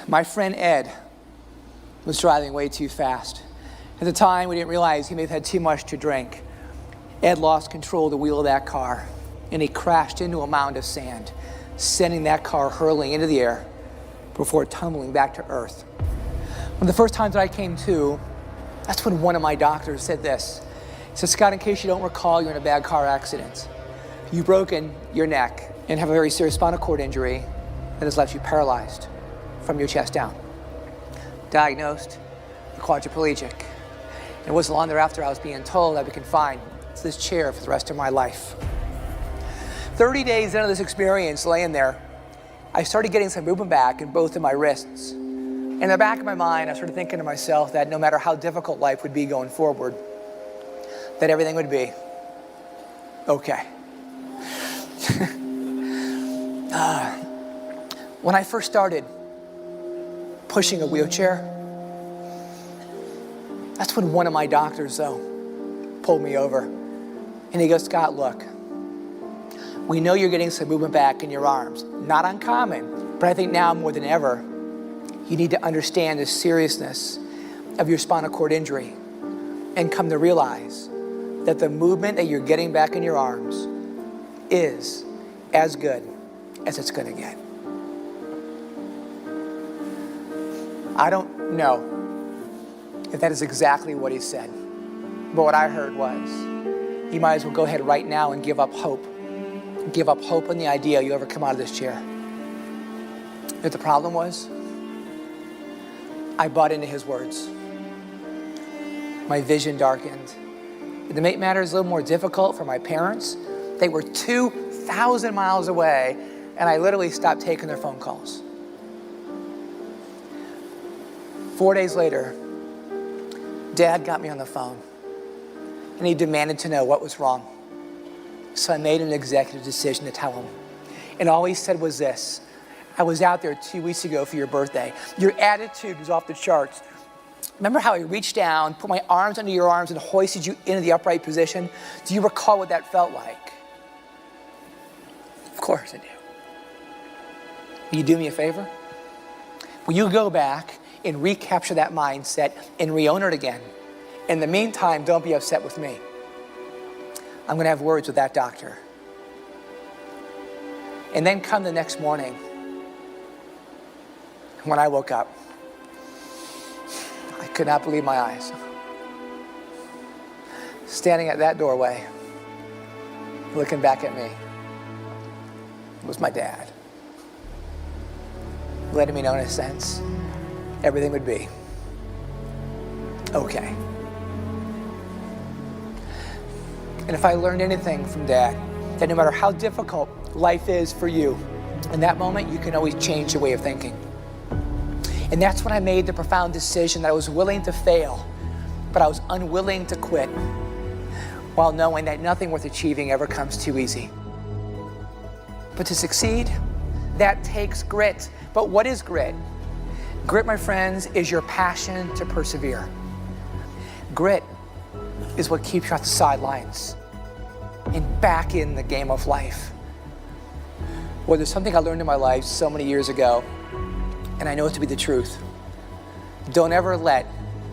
My friend Ed was driving way too fast. At the time, we didn't realize he may have had too much to drink. Ed lost control of the wheel of that car, and he crashed into a mound of sand, sending that car hurling into the air before tumbling back to earth. One of the first times that I came to, that's when one of my doctors said this. He said, Scott, in case you don't recall, you're in a bad car accident. You've broken your neck and have a very serious spinal cord injury that has left you paralyzed from your chest down. Diagnosed quadriplegic. It wasn't long thereafter I was being told I'd be confined to this chair for the rest of my life. 30 days into this experience, laying there, I started getting some movement back in both of my wrists. In the back of my mind, I started thinking to myself that no matter how difficult life would be going forward, that everything would be okay. When I first started pushing a wheelchair, that's when one of my doctors, though, pulled me over. And he goes, Scott, look, we know you're getting some movement back in your arms. Not uncommon, but I think now more than ever, you need to understand the seriousness of your spinal cord injury and come to realize that the movement that you're getting back in your arms is as good as it's going to get. I don't know if that is exactly what he said, but what I heard was, you might as well go ahead right now and give up hope. Give up hope on the idea you'll ever come out of this chair. You know what the problem was? I bought into his words. My vision darkened. And to make matters a little more difficult for my parents, they were 2,000 miles away, and I literally stopped taking their phone calls. 4 days later, Dad got me on the phone, and he demanded to know what was wrong. So I made an executive decision to tell him. And all he said was this: I was out there 2 weeks ago for your birthday. Your attitude was off the charts. Remember how I reached down, put my arms under your arms, and hoisted you into the upright position? Do you recall what that felt like? Of course I do. Will you do me a favor? Will you go back and recapture that mindset and re-own it again? In the meantime, don't be upset with me. I'm going to have words with that doctor. And then come the next morning, when I woke up, I could not believe my eyes. Standing at that doorway, looking back at me, was my dad. Letting me know in a sense, everything would be okay. And if I learned anything from Dad, that no matter how difficult life is for you, in that moment, you can always change your way of thinking. And that's when I made the profound decision that I was willing to fail, but I was unwilling to quit, while knowing that nothing worth achieving ever comes too easy. But to succeed, that takes grit. But what is grit? Grit, my friends, is your passion to persevere. Grit is what keeps you off the sidelines and back in the game of life. Well, there's something I learned in my life so many years ago, and I know it to be the truth. Don't ever let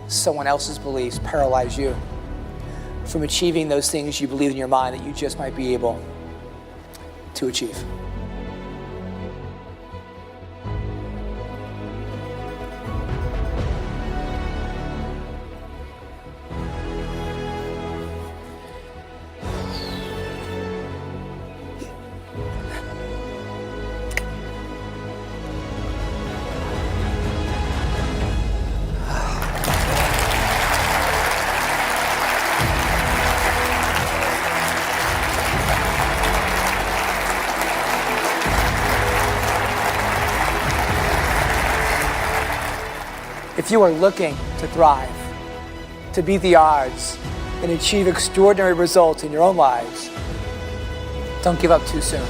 someone else's beliefs paralyze you from achieving those things you believe in your mind that you just might be able to achieve. If you are looking to thrive, to beat the odds, and achieve extraordinary results in your own lives, don't give up too soon.